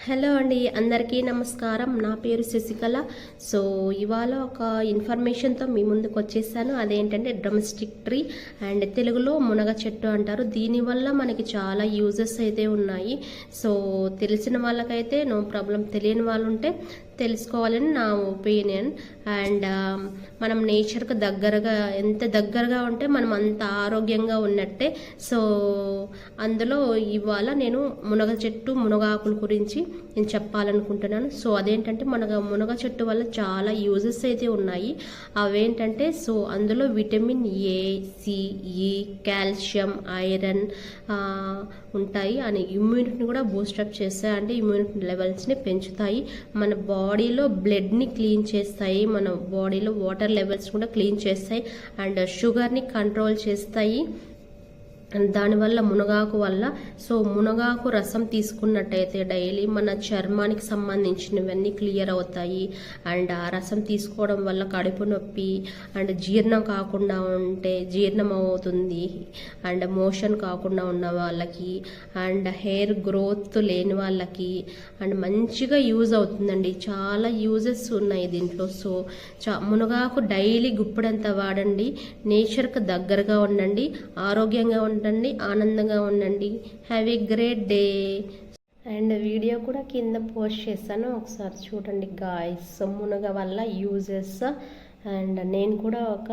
Hello అండి, అందరికీ నమస్కారం. నా పేరు శశికళ. సో ఇవాళ ఒక ఇన్ఫర్మేషన్తో మీ ముందుకు వచ్చేసాను. అదేంటంటే డ్రమ్స్టిక్ ట్రీ అండ్ తెలుగులో మునగ చెట్టు అంటారు. దీనివల్ల మనకి చాలా యూజెస్ అయితే ఉన్నాయి. సో తెలిసిన వాళ్ళకైతే నో ప్రాబ్లం, తెలియని వాళ్ళు ఉంటే తెలుసుకోవాలని నా ఒపీనియన్. అండ్ మనం నేచర్కి దగ్గరగా, ఎంత దగ్గరగా ఉంటే మనం అంత ఆరోగ్యంగా ఉన్నట్టే. సో అందులో ఇవాళ నేను మునగ చెట్టు, మునగాకుల గురించి నేను చెప్పాలనుకుంటున్నాను. సో అదేంటంటే మునగ చెట్టు వల్ల చాలా యూజెస్ అయితే ఉన్నాయి. అవేంటంటే సో అందులో విటమిన్ ఏ, సి, ఈ, కాల్షియం, ఐరన్ ఉంటాయి. అని ఇమ్యూనిటీని కూడా బూస్టప్ చేస్తాయి, అంటే ఇమ్యూనిటీ లెవెల్స్ని పెంచుతాయి. మన బాడీలో బ్లడ్ని క్లీన్ చేస్తాయి, మన బాడీలో వాటర్ లెవెల్స్ కూడా క్లీన్ చేస్తాయి, అండ్ షుగర్ని కంట్రోల్ చేస్తాయి. దానివల్ల మునగాకు వల్ల, సో మునగాకు రసం తీసుకున్నట్టయితే డైలీ మన చర్మానికి సంబంధించినవన్నీ క్లియర్ అవుతాయి. అండ్ ఆ రసం తీసుకోవడం వల్ల కడుపు నొప్పి అండ్ జీర్ణం కాకుండా ఉంటే జీర్ణం అవుతుంది. అండ్ మోషన్ కాకుండా ఉన్న వాళ్ళకి, అండ్ హెయిర్ గ్రోత్ లేని వాళ్ళకి అండ్ మంచిగా యూజ్ అవుతుందండి. చాలా యూజెస్ ఉన్నాయి దీంట్లో. సో మునగాకు డైలీ గుప్పెడంత వాడండి. నేచర్కి దగ్గరగా ఉండండి, ఆరోగ్యంగా ఉండండి, ఆనందంగా ఉండండి. Have a great day. And video కూడా కింద పోస్ట్ చేస్తాను, ఒకసారి చూడండి గాయ్స్. మునగ వల్ల యూజెస్. అండ్ నేను కూడా ఒక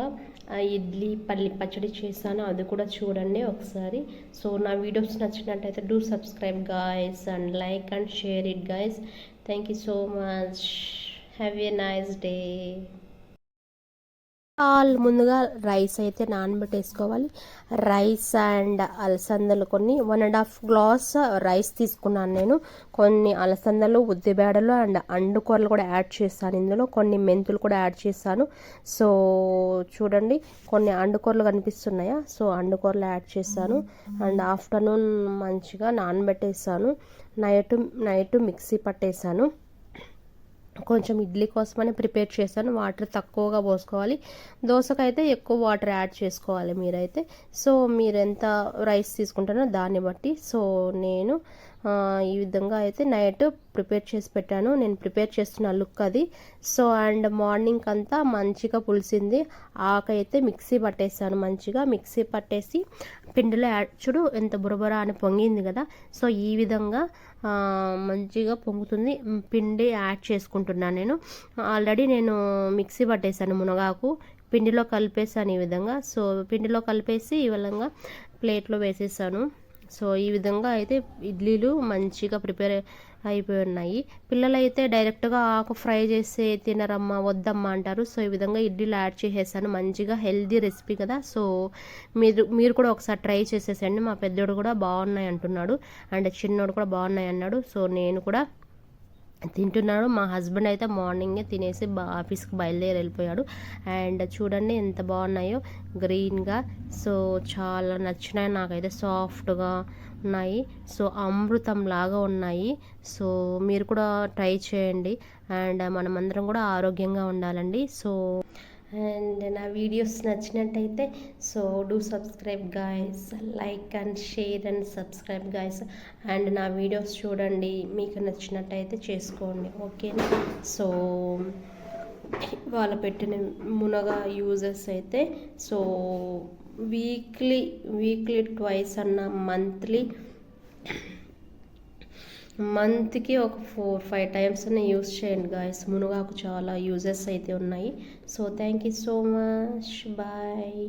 ఇడ్లీ పల్లి పచ్చడి చేశాను, అది కూడా చూడండి ఒకసారి. సో నా వీడియోస్ నచ్చినట్టయితే do subscribe guys and like and share it guys. Thank you so much. Have a nice day. ముందుగా రైస్ అయితే నానబెట్టేసుకోవాలి. రైస్ అండ్ అలసందలు కొన్ని 1.5 గ్లాస్ రైస్ తీసుకున్నాను నేను. కొన్ని అలసందలు, ఉద్దిబేడలు అండ్ అండుకూరలు కూడా యాడ్ చేస్తాను ఇందులో. కొన్ని మెంతులు కూడా యాడ్ చేస్తాను. సో చూడండి, కొన్ని అండుకూరలు కనిపిస్తున్నాయా? సో అండుకూరలు యాడ్ చేస్తాను. అండ్ ఆఫ్టర్నూన్ మంచిగా నానబెట్టేస్తాను. Night mixie పట్టేసాను. కొంచెం ఇడ్లీ కోసమని ప్రిపేర్ చేశాను. వాటర్ తక్కువగా పోసుకోవాలి, దోశకైతే ఎక్కువ వాటర్ యాడ్ చేసుకోవాలి మీరైతే. సో మీరు ఎంత రైస్ తీసుకుంటారో దాన్ని బట్టి. సో నేను ఈ విధంగా అయితే నైట్ ప్రిపేర్ చేసి పెట్టాను. నేను ప్రిపేర్ చేస్తున్న లుక్ అది. సో అండ్ మార్నింగ్ అంతా మంచిగా పులిసింది. ఆకైతే మిక్సీ పట్టేసాను. మంచిగా మిక్సీ పట్టేసి పిండిలో యాడ్, చూడు ఎంత బురబుర అని పొంగింది కదా. సో ఈ విధంగా మంచిగా పొంగుతుంది. పిండి యాడ్ చేసుకుంటున్నాను నేను. ఆల్రెడీ నేను మిక్సీ పట్టేసాను మునగాకు, పిండిలో కలిపేసాను ఈ విధంగా. సో పిండిలో కలిపేసి ఈ విధంగా ప్లేట్లో వేసేసాను. సో ఈ విధంగా అయితే ఇడ్లీలు మంచిగా ప్రిపేర్ అయిపోయి ఉన్నాయి. పిల్లలైతే డైరెక్ట్గా ఆకు ఫ్రై చేసి తినరమ్మా, వద్దమ్మా అంటారు. సో ఈ విధంగా ఇడ్లీలు యాడ్ చేసేసాను. మంచిగా హెల్దీ రెసిపీ కదా. సో మీరు కూడా ఒకసారి ట్రై చేసేసండి. మా పెద్దోడు కూడా బాగున్నాయి అంటున్నాడు, అండ్ చిన్నోడు కూడా బాగున్నాయి అన్నాడు. సో నేను కూడా తింటున్నాడు. మా హస్బెండ్ అయితే మార్నింగే తినేసి ఆఫీస్కి బయలుదేరి వెళ్ళిపోయాడు. అండ్ చూడండి ఎంత బాగున్నాయో గ్రీన్గా. సో చాలా నచ్చినాయి నాకైతే, సాఫ్ట్గా ఉన్నాయి. సో అమృతం లాగా ఉన్నాయి. సో మీరు కూడా ట్రై చేయండి. అండ్ మనమందరం కూడా ఆరోగ్యంగా ఉండాలండి. సో అండ్ నా వీడియోస్ నచ్చినట్టయితే so do subscribe guys, like and share and subscribe guys. And నా వీడియోస్ చూడండి, మీకు నచ్చినట్టయితే చేసుకోండి, ఓకేనా? సో వాళ్ళు పెట్టిన మునగ యూజెస్ అయితే సో వీక్లీ ట్వైస్ అన్న మంత్కి ఒక 4-5 టైమ్స్ యూస్ చేయండి గాయస్. మునగాకు చాలా యూజెస్ అయితే ఉన్నాయి. So thank you so much, bye.